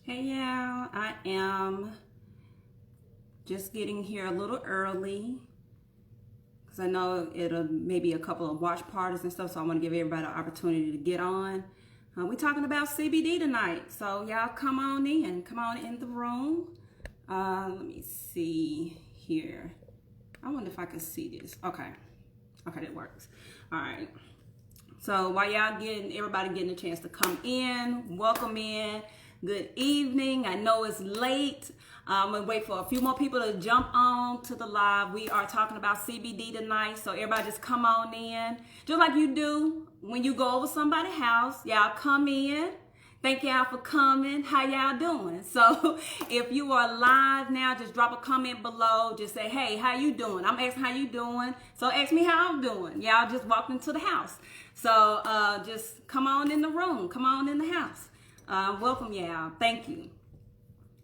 Hey y'all, I am just getting here a little early because I know it'll maybe a couple of watch parties and stuff, so I want to give everybody an opportunity to get on. We're talking about CBD tonight, so y'all come on in the room. Let me see here. I wonder if I can see this. Okay, that works. All right. So while everybody getting a chance to come in, welcome in. Good evening. I know it's late. I'm gonna wait for a few more people to jump on to the live. We are talking about CBD tonight, so everybody just come on in, just like you do when you go over somebody's house. Y'all come in. Thank y'all for coming. How y'all doing? So if you are live now, just drop a comment below. Just say, hey, how you doing? I'm asking how you doing. So ask me how I'm doing. Y'all just walked into the house. So just come on in the room. Come on in the house. Welcome y'all. Thank you.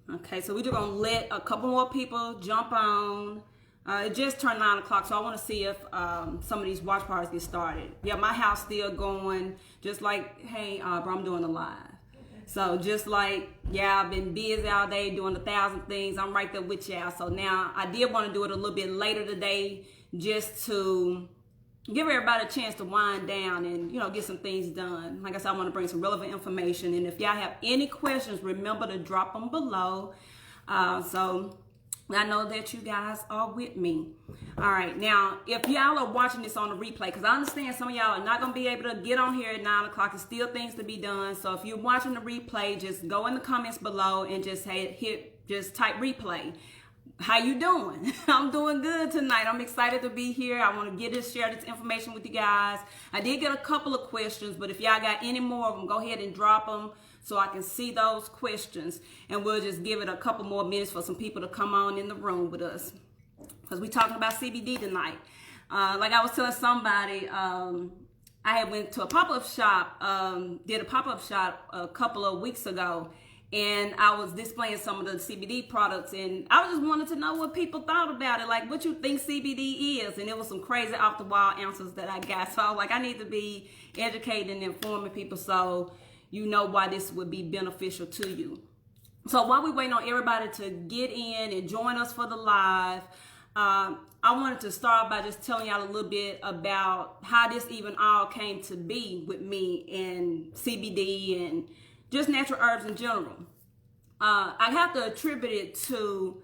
Okay, so we're just gonna let a couple more people jump on. It just turned 9 o'clock, so I want to see if some of these watch parties get started. Yeah, my house still going. Just like, hey, bro, I'm doing a live. So just like, yeah, I've been busy all day doing 1,000 things. I'm right there with y'all. So now I did want to do it a little bit later today, just to give everybody a chance to wind down and, get some things done. Like I said, I want to bring some relevant information. And if y'all have any questions, remember to drop them below. So I know that you guys are with me. All right. Now, if y'all are watching this on the replay, because I understand some of y'all are not going to be able to get on here at 9 o'clock. There's still things to be done. So if you're watching the replay, just go in the comments below and just just type replay. How you doing? I'm doing good tonight. I'm excited to be here. I want to share this information with you guys. I did get a couple of questions, but if y'all got any more of them, go ahead and drop them so I can see those questions. And we'll just give it a couple more minutes for some people to come on in the room with us, because we're talking about CBD tonight. Like I was telling somebody, I had went to a pop-up shop, did a pop-up shop a couple of weeks ago. And I was displaying some of the CBD products, and I just wanted to know what people thought about it, like what you think CBD is. And it was some crazy off the wall answers that I got. So I was like, I need to be educating and informing people so you know why this would be beneficial to you. So while we're waiting on everybody to get in and join us for the live, I wanted to start by just telling y'all a little bit about how this even all came to be with me and CBD and just natural herbs in general. I have to attribute it to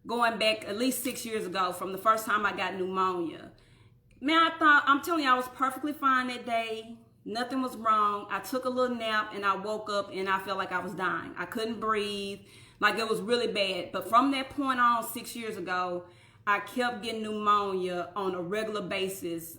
going back at least 6 years ago from the first time I got pneumonia. Man, I'm telling you, I was perfectly fine that day. Nothing was wrong. I took a little nap and I woke up and I felt like I was dying. I couldn't breathe. Like it was really bad. But from that point on, 6 years ago, I kept getting pneumonia on a regular basis,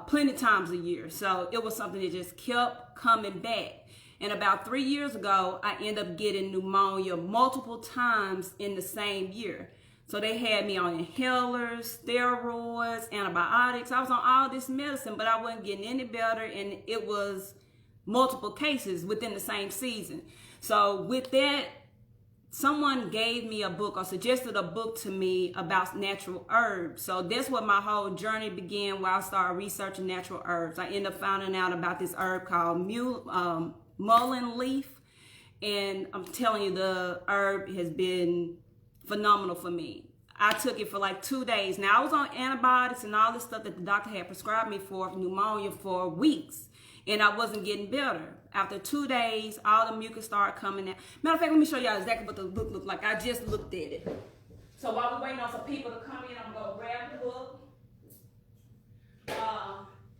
plenty of times a year. So it was something that just kept coming back. And about 3 years ago, I ended up getting pneumonia multiple times in the same year. So they had me on inhalers, steroids, antibiotics. I was on all this medicine, but I wasn't getting any better. And it was multiple cases within the same season. So with that, someone gave me a book or suggested a book to me about natural herbs. So that's what my whole journey began, where I started researching natural herbs. I ended up finding out about this herb called mullein leaf, and I'm telling you, the herb has been phenomenal for me. I took it for like 2 days. Now I was on antibiotics and all this stuff that the doctor had prescribed me for pneumonia for weeks, and I wasn't getting better. After 2 days, all the mucus started coming out. Matter of fact, let me show y'all exactly what the book looked like. I just looked at it. So while we're waiting on some people to come in, I'm gonna grab the book.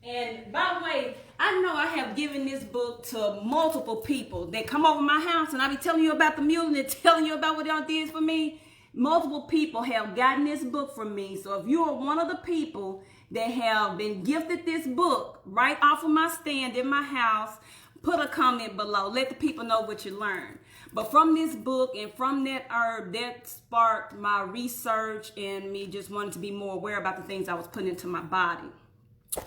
And by the way, I know I have given this book to multiple people that come over my house, and I be telling you about the mule and telling you about what y'all did for me. Multiple people have gotten this book from me. So if you are one of the people that have been gifted this book right off of my stand in my house, put a comment below. Let the people know what you learned. But from this book and from that herb, that sparked my research and me just wanting to be more aware about the things I was putting into my body.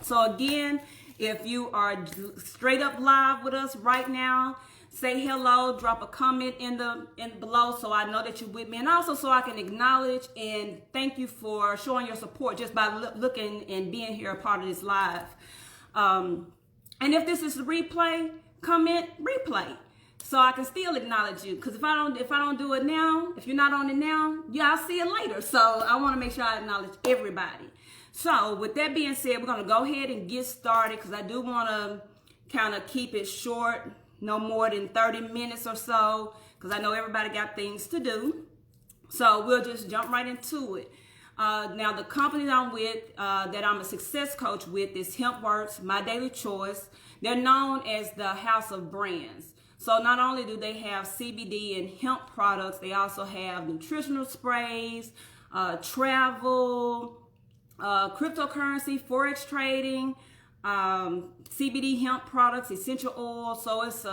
So again, if you are straight up live with us right now, say hello, drop a comment in below so I know that you're with me, and also so I can acknowledge and thank you for showing your support just by looking and being here a part of this live. And if this is a replay, comment replay. so I can still acknowledge you. Because if I don't do it now, if you're not on it now, yeah, I'll see it later. So I want to make sure I acknowledge everybody. So with that being said, we're going to go ahead and get started, because I do want to kind of keep it short, no more than 30 minutes or so, because I know everybody got things to do. So we'll just jump right into it. Now, the company that I'm with, that I'm a success coach with, is HempWorks, My Daily Choice. They're known as the House of Brands. So not only do they have CBD and hemp products, they also have nutritional sprays, travel, cryptocurrency, forex trading, CBD hemp products, essential oil. So it's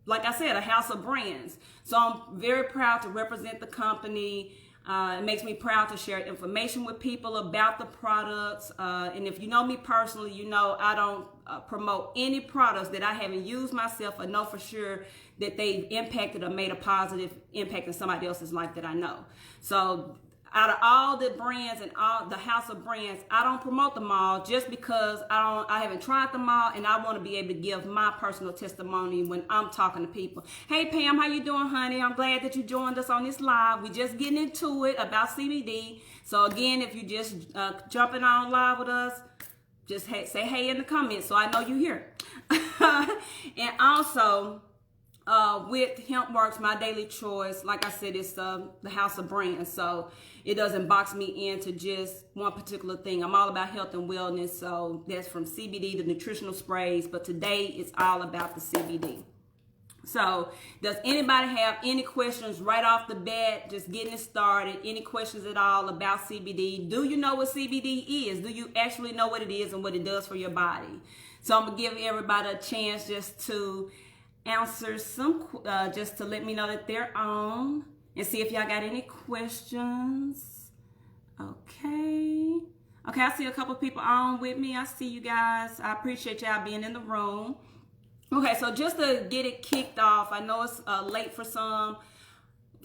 like I said, a house of brands. So I'm very proud to represent the company. It makes me proud to share information with people about the products. And if you know me personally, you know I don't promote any products that I haven't used myself or know for sure that they've impacted or made a positive impact in somebody else's life that I know. So out of all the brands and all the house of brands, I don't promote them all just because I haven't tried them all, and I want to be able to give my personal testimony when I'm talking to people. Hey Pam, how you doing, honey? I'm glad that you joined us on this live. We just getting into it about CBD. So again, if you just jumping on live with us, just say hey in the comments so I know you're here. And also, with HempWorks, My Daily Choice, like I said, it's the house of brands. So it doesn't box me into just one particular thing. I'm all about health and wellness. So that's from CBD to nutritional sprays. But today it's all about the CBD. So does anybody have any questions right off the bat? Just getting it started. Any questions at all about CBD? Do you know what CBD is? Do you actually know what it is and what it does for your body? So I'm going to give everybody a chance just to answer some, just to let me know that they're on, and see if y'all got any questions. Okay, I see a couple people on with me. I see you guys. I appreciate y'all being in the room. Okay, so just to get it kicked off, I know it's late for some.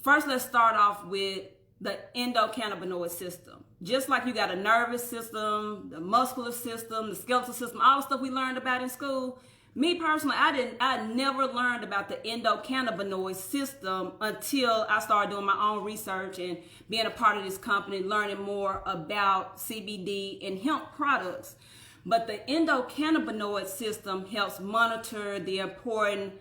First, let's start off with the endocannabinoid system. Just like you got a nervous system, the muscular system, the skeletal system, all the stuff we learned about in school. Me personally, I never learned about the endocannabinoid system until I started doing my own research and being a part of this company, learning more about CBD and hemp products. But the endocannabinoid system helps monitor the important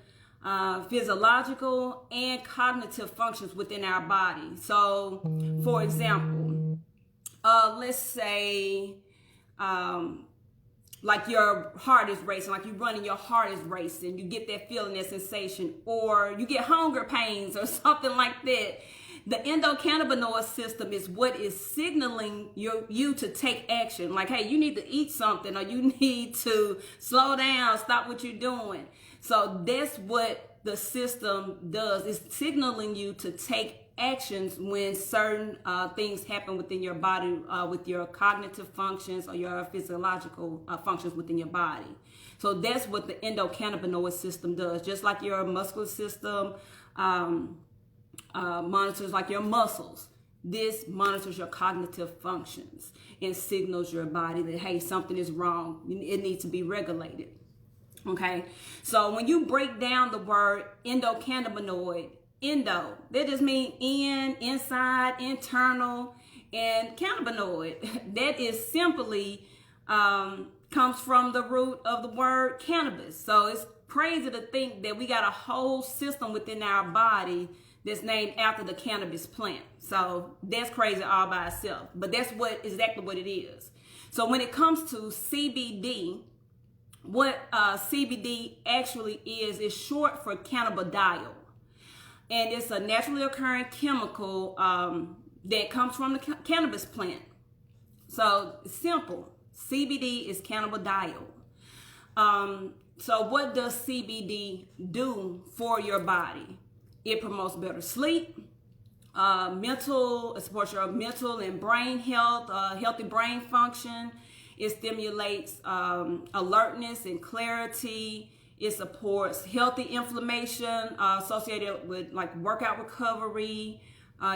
physiological and cognitive functions within our body. So, for example, let's say, like your heart is racing, like you're running, your heart is racing, you get that feeling, that sensation, or you get hunger pains or something like that. The endocannabinoid system is what is signaling you to take action. Like, hey, you need to eat something, or you need to slow down, stop what you're doing. So that's what the system does. It's signaling you to take actions when certain things happen within your body, with your cognitive functions or your physiological functions within your body. So that's what the endocannabinoid system does. Just like your muscular system monitors like your muscles, this monitors your cognitive functions and signals your body that, hey, something is wrong. It needs to be regulated. Okay, so when you break down the word endocannabinoid, endo, that just means inside, internal, and cannabinoid. That is simply comes from the root of the word cannabis. So it's crazy to think that we got a whole system within our body that's named after the cannabis plant. So that's crazy all by itself. But that's exactly what it is. So when it comes to CBD, what CBD actually is short for cannabidiol. And it's a naturally occurring chemical that comes from the cannabis plant. So it's simple. CBD is cannabidiol. So what does CBD do for your body? It promotes better sleep, it supports your mental and brain health, healthy brain function. It stimulates alertness and clarity. It supports healthy inflammation associated with like workout recovery,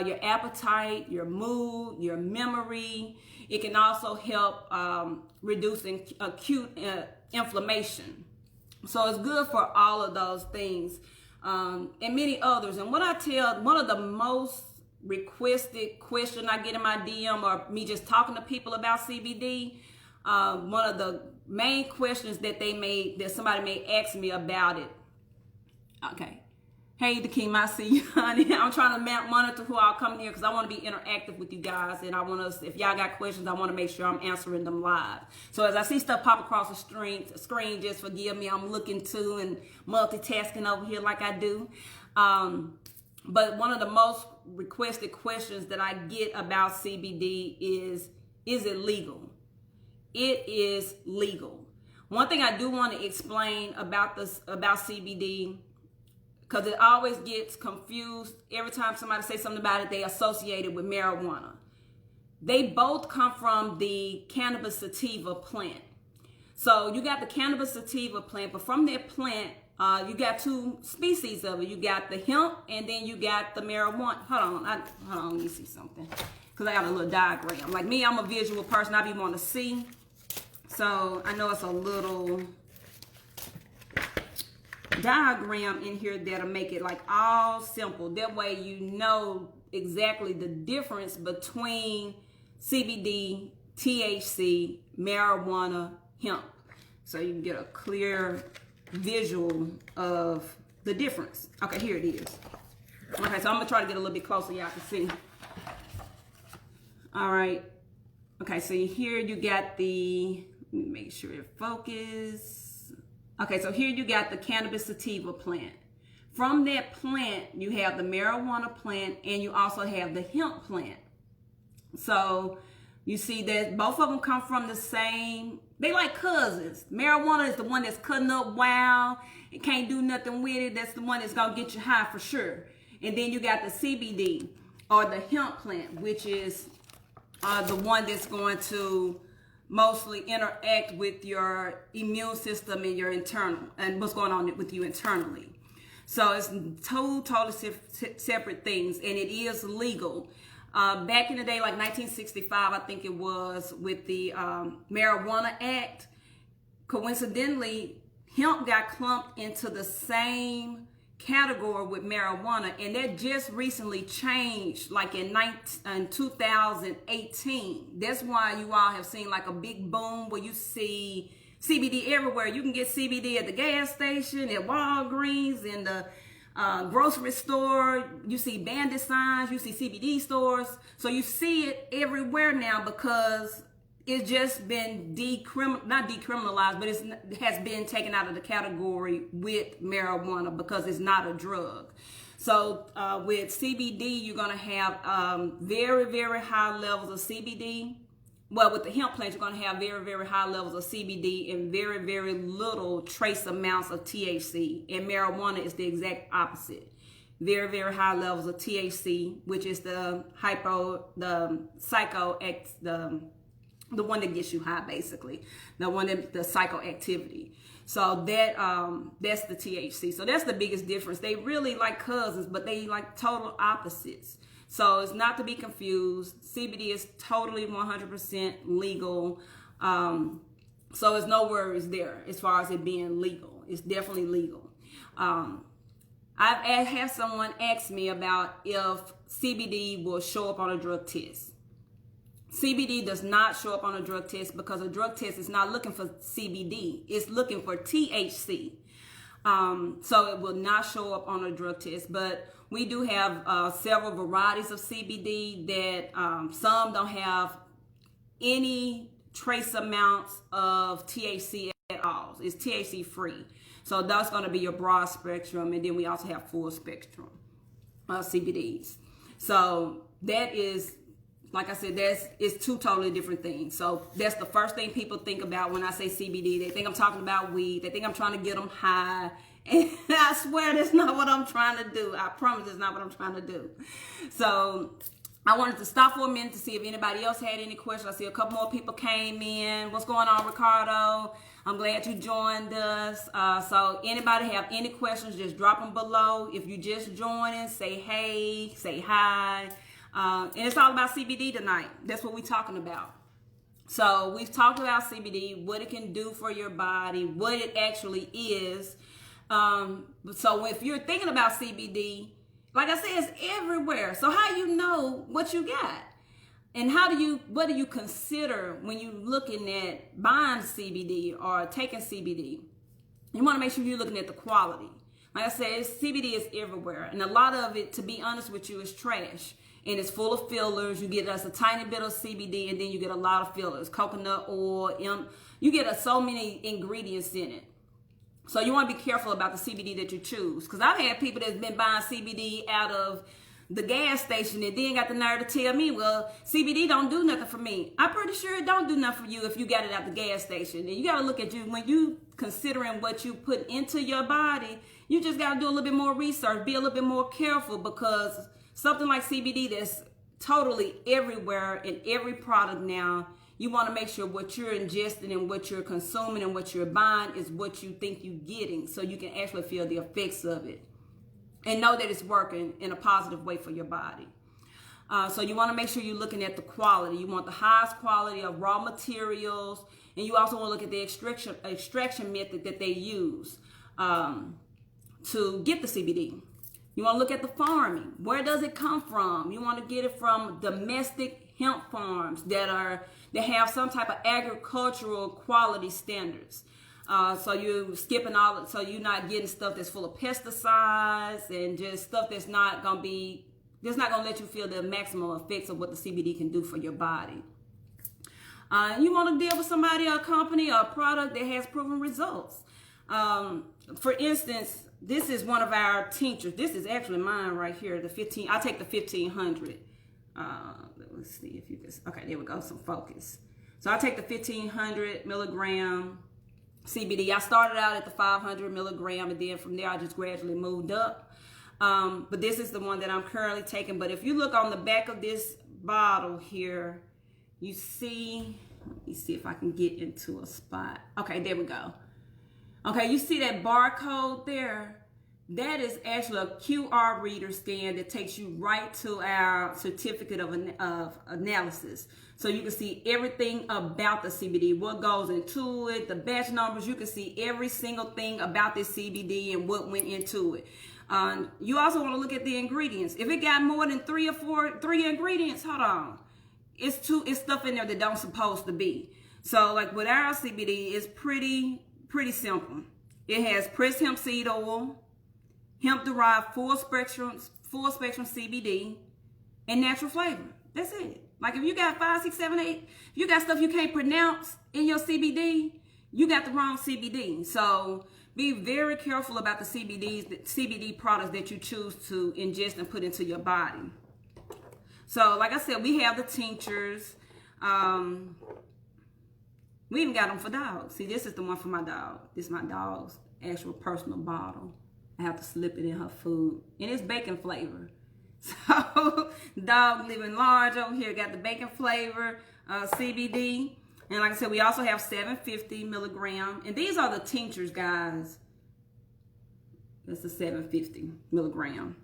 your appetite, your mood, your memory. It can also help reducing acute inflammation. So it's good for all of those things. and many others. And what I tell, one of the most requested question I get in my DM, or me just talking to people about CBD, one of the main questions that somebody may ask me about it. Okay. Hey, the King, I see you, honey. I'm trying to monitor who all come here because I want to be interactive with you guys. And I want us, if y'all got questions, I want to make sure I'm answering them live. So as I see stuff pop across the screen, just forgive me. I'm looking too and multitasking over here like I do. But one of the most requested questions that I get about CBD is it legal? It is legal. One thing I do want to explain about CBD, because it always gets confused. Every time somebody says something about it, they associate it with marijuana. They both come from the cannabis sativa plant. So you got the cannabis sativa plant, but from that plant, you got two species of it. You got the hemp, and then you got the marijuana. Hold on, let me see something. Because I got a little diagram. Like me, I'm a visual person. I be wanting to see. So I know it's a little diagram in here that'll make it like all simple. That way you know exactly the difference between CBD, THC, marijuana, hemp. So you can get a clear visual of the difference. Okay, here it is. Okay, so I'm gonna try to get a little bit closer, y'all can see. All right. Okay, so here you got the, let me make sure it focuses. Okay, so here you got the cannabis sativa plant. From that plant, you have the marijuana plant, and you also have the hemp plant. So you see that both of them come from the same, they like cousins. Marijuana is the one that's cutting up wild. It can't do nothing with it. That's the one that's gonna get you high for sure. And then you got the CBD, or the hemp plant, which is the one that's going to mostly interact with your immune system and your internal, and what's going on with you internally. So it's two totally separate things, and it is legal. Back in the day, like 1965, I think it was, with the Marijuana Act, coincidentally, hemp got clumped into the same category with marijuana, and that just recently changed, like in 2018. That's why you all have seen like a big boom where you see CBD everywhere. You can get CBD at the gas station, at Walgreens, in the grocery store. You see bandit signs, you see CBD stores. So you see it everywhere now because it's just been not decriminalized, but it has been taken out of the category with marijuana because it's not a drug. So with CBD, you're going to have very, very high levels of CBD. Well, with the hemp plant, you're going to have very, very high levels of CBD and very, very little trace amounts of THC. And marijuana is the exact opposite. Very, very high levels of THC, which is the one that gets you high, basically. The one that the psychoactivity. So that's the THC. So that's the biggest difference. They really like cousins, but they like total opposites. So it's not to be confused. CBD is totally 100% legal. So there's no worries there as far as it being legal. It's definitely legal. I've had someone ask me about if CBD will show up on a drug test. CBD does not show up on a drug test because a drug test is not looking for CBD. It's looking for THC. So it will not show up on a drug test. But we do have several varieties of CBD that some don't have any trace amounts of THC at all. It's THC free. So that's going to be your broad spectrum. And then we also have full spectrum CBDs. So that is, like I said, it's two totally different things. So that's the first thing people think about when I say CBD. They think I'm talking about weed. They think I'm trying to get them high. And I swear that's not what I'm trying to do. I promise it's not what I'm trying to do. So I wanted to stop for a minute to see if anybody else had any questions. I see a couple more people came in. What's going on, Ricardo? I'm glad you joined us. So anybody have any questions, just drop them below. If you just joining, say hey, say hi. And it's all about CBD tonight. That's what we're talking about. So we've talked about CBD, what it can do for your body, what it actually is. So if you're thinking about CBD, like I said, it's everywhere. So how you know what you got? And what do you consider when you're looking at buying CBD or taking CBD? You want to make sure you're looking at the quality. Like I said, CBD is everywhere. And a lot of it, to be honest with you, is trash. And it's full of fillers. You get us a tiny bit of CBD, and then you get a lot of fillers. Coconut oil. You get so many ingredients in it. So you want to be careful about the CBD that you choose. Because I've had people that's been buying CBD out of the gas station and then got the nerve to tell me, well, CBD don't do nothing for me. I'm pretty sure it don't do nothing for you if you got it at the gas station. And you got to look at you when you considering what you put into your body. You just got to do a little bit more research, be a little bit more careful, because something like CBD that's totally everywhere in every product now, you want to make sure what you're ingesting and what you're consuming and what you're buying is what you think you're getting, so you can actually feel the effects of it and know that it's working in a positive way for your body. So you want to make sure you're looking at the quality. You want the highest quality of raw materials, and you also want to look at the extraction method that they use to get the CBD. You want to look at the farming. Where does it come from? You want to get it from domestic hemp farms that have some type of agricultural quality standards. So you're skipping so you're not getting stuff that's full of pesticides and just stuff that's not gonna let you feel the maximum effects of what the CBD can do for your body. You want to deal with somebody, a company, or a product that has proven results. For instance, this is one of our tinctures. This is actually mine right here. I take the 1500. Let's see if you can. Okay, there we go. Some focus. So I take the 1500 milligram CBD. I started out at the 500 milligram, and then from there I just gradually moved up. But this is the one that I'm currently taking. But if you look on the back of this bottle here, you see, let me see if I can get into a spot. Okay, there we go. Okay, you see that barcode there? That is actually a QR reader scan that takes you right to our certificate of analysis. So you can see everything about the CBD, what goes into it, the batch numbers. You can see every single thing about this CBD and what went into it. You also want to look at the ingredients. If it got more than three ingredients, hold on. It's stuff in there that don't supposed to be. So like with our CBD, it's pretty simple. It has pressed hemp seed oil, hemp-derived full spectrum CBD, and natural flavor. That's it. Like if you got 5, 6, 7, 8, if you got stuff you can't pronounce in your CBD, you got the wrong CBD. So be very careful about the CBD products that you choose to ingest and put into your body. So like I said, we have the tinctures. We even got them for dogs. See, this is the one for my dog. This is my dog's actual personal bottle. I have to slip it in her food. And it's bacon flavor. So, dog living large over here. Got the bacon flavor, CBD. And like I said, we also have 750 milligram. And these are the tinctures, guys. That's the 750 milligram.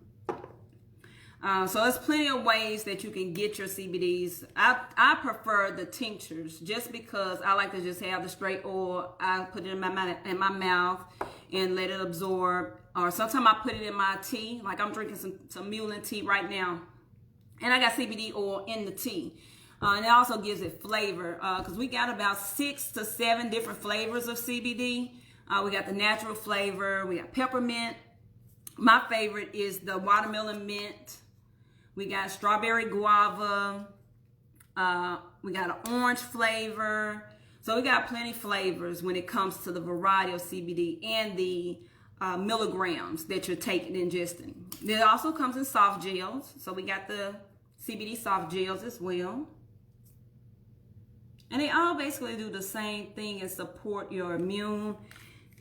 So there's plenty of ways that you can get your CBDs. I prefer the tinctures just because I like to just have the straight oil. I put it in my mouth and let it absorb. Or sometimes I put it in my tea. Like I'm drinking some mullein tea right now. And I got CBD oil in the tea. And it also gives it flavor. Because we got about 6 to 7 different flavors of CBD. We got the natural flavor. We got peppermint. My favorite is the watermelon mint. We got strawberry guava. We got an orange flavor. So we got plenty of flavors when it comes to the variety of CBD and the milligrams that you're taking, ingesting. It also comes in soft gels. So we got the CBD soft gels as well. And they all basically do the same thing and support your immune,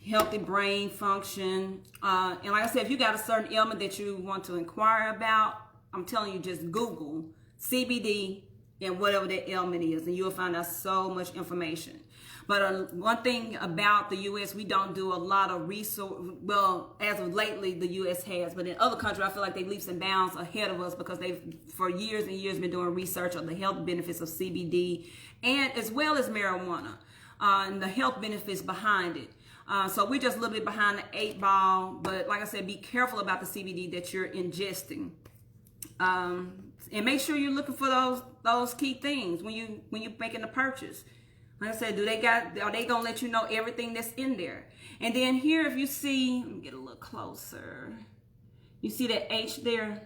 healthy brain function. And like I said, if you got a certain ailment that you want to inquire about, I'm telling you, just Google CBD and whatever that ailment is, and you'll find out so much information. But one thing about the U.S., we don't do a lot of research. Well, as of lately, the U.S. has. But in other countries, I feel like they leaps and bounds ahead of us because they've, for years and years, been doing research on the health benefits of CBD and as well as marijuana and the health benefits behind it. So we're just a little bit behind the 8 ball. But like I said, be careful about the CBD that you're ingesting. And make sure you're looking for those key things when you're making the purchase. Like I said, are they gonna let you know everything that's in there? And then here, if you see, let me get a little closer. You see that H there?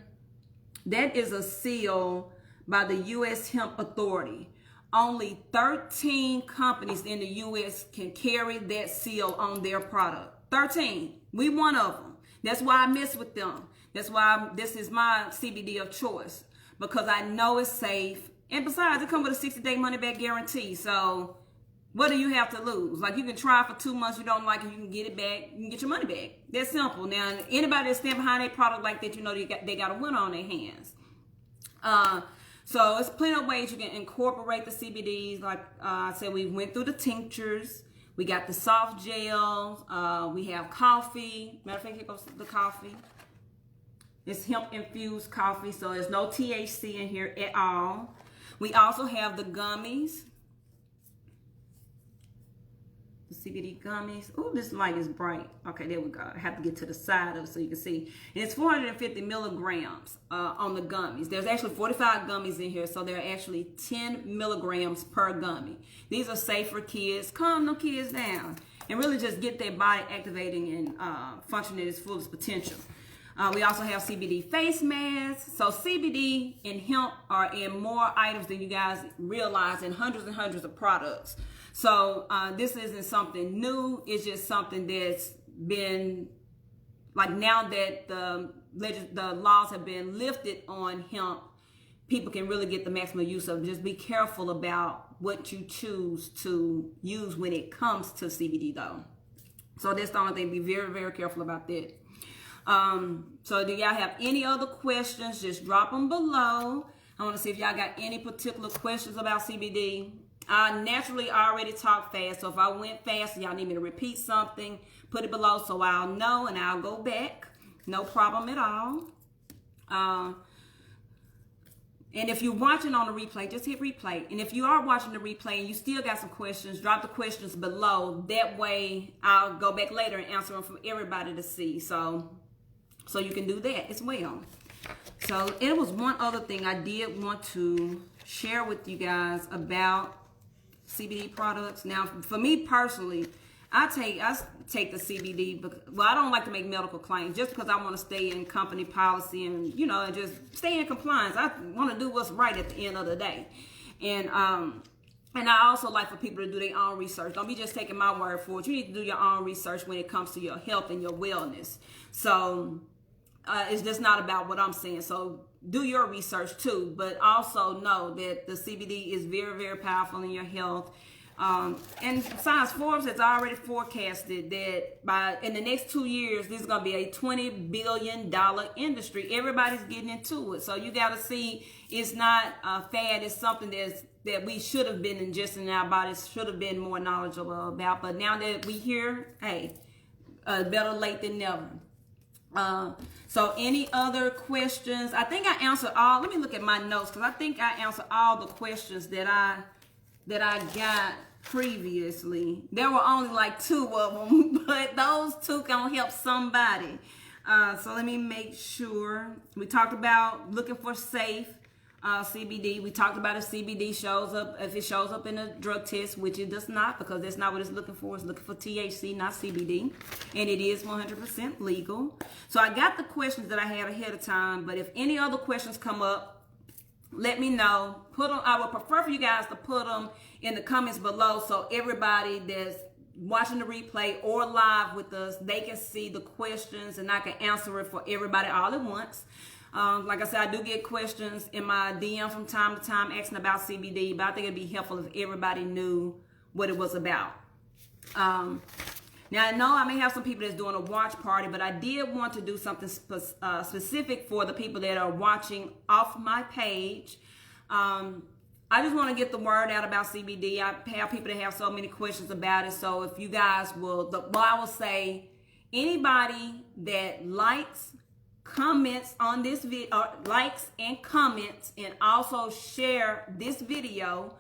That is a seal by the U.S. Hemp Authority. Only 13 companies in the U.S. can carry that seal on their product. 13. We one of them. That's why I mess with them. That's why this is my CBD of choice, because I know it's safe. And besides, it comes with a 60-day money-back guarantee. So what do you have to lose? Like, you can try for 2 months. You don't like it, you can get it back. You can get your money back. That's simple. Now, anybody that's standing behind a product like that, you know they got a winner on their hands. So it's plenty of ways you can incorporate the CBDs. Like I said, we went through the tinctures. We got the soft gels. We have coffee. Matter of fact, here goes the coffee. It's hemp-infused coffee, so there's no THC in here at all. We also have the gummies. The CBD gummies. Oh, this light is bright. Okay, there we go. I have to get to the side of it so you can see. And it's 450 milligrams on the gummies. There's actually 45 gummies in here, so there are actually 10 milligrams per gummy. These are safe for kids. Calm them kids down and really just get their body activating and functioning at its fullest potential. We also have CBD face masks. So CBD and hemp are in more items than you guys realize, in hundreds and hundreds of products. So this isn't something new. It's just something that's been, like, now that the laws have been lifted on hemp, people can really get the maximum use of it. Just be careful about what you choose to use when it comes to CBD, though. So that's the only thing. Be very, very careful about that. So do y'all have any other questions? Just drop them below. I want to see if y'all got any particular questions about CBD. I naturally already talk fast, so if I went fast and y'all need me to repeat something, put it below so I'll know and I'll go back. No problem at all. And if you're watching on the replay, just hit replay. And if you are watching the replay and you still got some questions, drop the questions below. That way I'll go back later and answer them for everybody to see. So you can do that as well. So it was one other thing I did want to share with you guys about CBD products. Now, for me personally, I take the CBD, well, I don't like to make medical claims just because I want to stay in company policy and, and just stay in compliance. I want to do what's right at the end of the day. And I also like for people to do their own research. Don't be just taking my word for it. You need to do your own research when it comes to your health and your wellness. So it's just not about what I'm saying. So do your research too, but also know that the CBD is very, very powerful in your health. And besides, Forbes has already forecasted that in the next 2 years, this is going to be a $20 billion industry. Everybody's getting into it. So you got to see, it's not a fad. It's something that we should have been ingesting in our bodies, should have been more knowledgeable about. But now that we hear, hey, better late than never. So any other questions? I think I answered all. Let me look at my notes, because I think I answered all the questions that I got previously. There were only like 2 of them, but those 2 gonna help somebody. So let me make sure. We talked about looking for safe CBD. We talked about if CBD shows up, if it shows up in a drug test, which it does not, because that's not what it's looking for. It's looking for THC, not CBD, and it is 100% legal. So I got the questions that I had ahead of time, but if any other questions come up, let me know. Put them. I would prefer for you guys to put them in the comments below, so everybody that's watching the replay or live with us, they can see the questions and I can answer it for everybody all at once. Like I said, I do get questions in my DM from time to time asking about CBD, but I think it'd be helpful if everybody knew what it was about. Now, I know I may have some people that's doing a watch party, but I did want to do something specific for the people that are watching off my page. I just want to get the word out about CBD. I have people that have so many questions about it. So if you guys I will say, anybody that likes, comments on this video, likes and comments, and also share this video,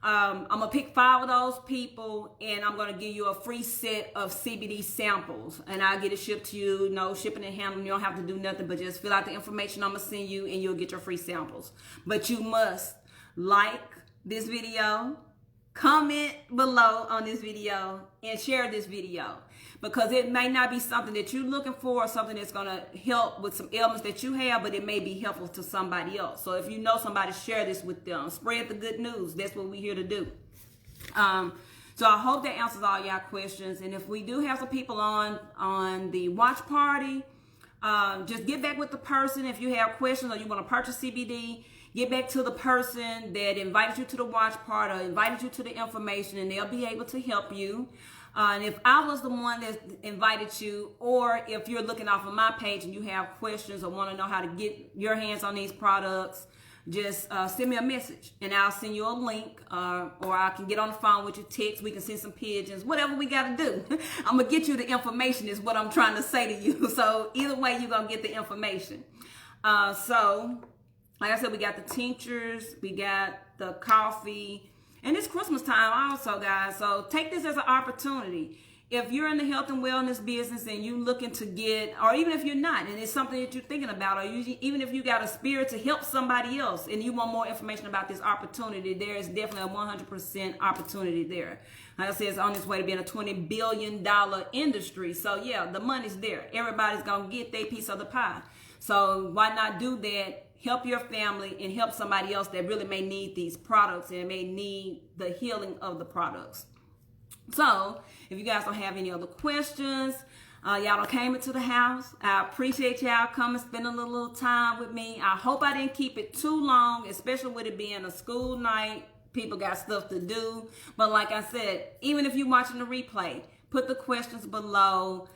I'm going to pick 5 of those people, and I'm going to give you a free set of CBD samples, and I'll get it shipped to you. No shipping and handling. You don't have to do nothing but just fill out the information I'm going to send you, and you'll get your free samples. But you must like this video, comment below on this video, and share this video, because it may not be something that you're looking for or something that's going to help with some ailments that you have, but it may be helpful to somebody else. So if you know somebody, share this with them. Spread the good news. That's what we're here to do. So I hope that answers all y'all questions. And if we do have some people on the watch party, just get back with the person. If you have questions or you want to purchase CBD, get back to the person that invited you to the watch party or invited you to the information, and they'll be able to help you. And if I was the one that invited you, or if you're looking off of my page and you have questions or want to know how to get your hands on these products, just send me a message and I'll send you a link, or I can get on the phone with you, text, we can send some pigeons, whatever we got to do. I'm going to get you the information is what I'm trying to say to you. So either way, you're going to get the information. So like I said, we got the tinctures, we got the coffee, and it's Christmas time also, guys. So take this as an opportunity. If you're in the health and wellness business and you're looking to get, or even if you're not, and it's something that you're thinking about, or even if you got a spirit to help somebody else and you want more information about this opportunity, there is definitely a 100% opportunity there. Like I said, it's on its way to being a $20 billion industry. So yeah, the money's there. Everybody's going to get their piece of the pie. So why not do that? Help your family and help somebody else that really may need these products and may need the healing of the products. So if you guys don't have any other questions, y'all done came into the house. I appreciate y'all coming, spending a little time with me. I hope I didn't keep it too long, especially with it being a school night. People got stuff to do. But like I said, even if you're watching the replay, put the questions below.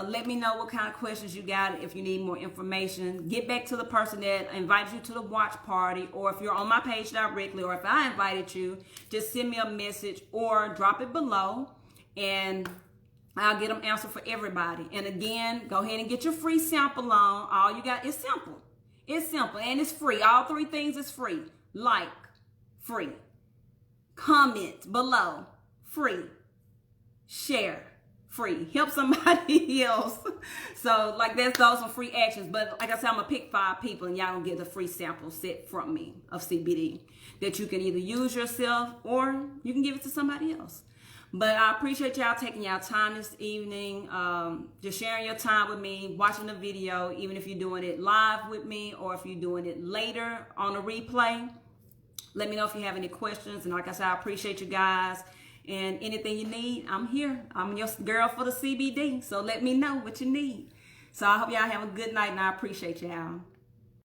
Let me know what kind of questions you got. If you need more information, get back to the person that invited you to the watch party, or if you're on my page directly, or if I invited you, just send me a message or drop it below and I'll get them answered for everybody. And again, go ahead and get your free sample on. All you got is simple. It's simple and it's free. All 3 things is free. Like, free. Comment below, free. Share, free. Help somebody else. So like those are free actions. But like I said, I'm gonna pick 5 people and y'all gonna get a free sample set from me of CBD that you can either use yourself or you can give it to somebody else. But I appreciate y'all taking y'all time this evening, just sharing your time with me, watching the video, even if you're doing it live with me or if you're doing it later on a replay. Let me know if you have any questions. And like I said, I appreciate you guys. And anything you need, I'm here. I'm your girl for the CBD. So let me know what you need. So I hope y'all have a good night, and I appreciate y'all.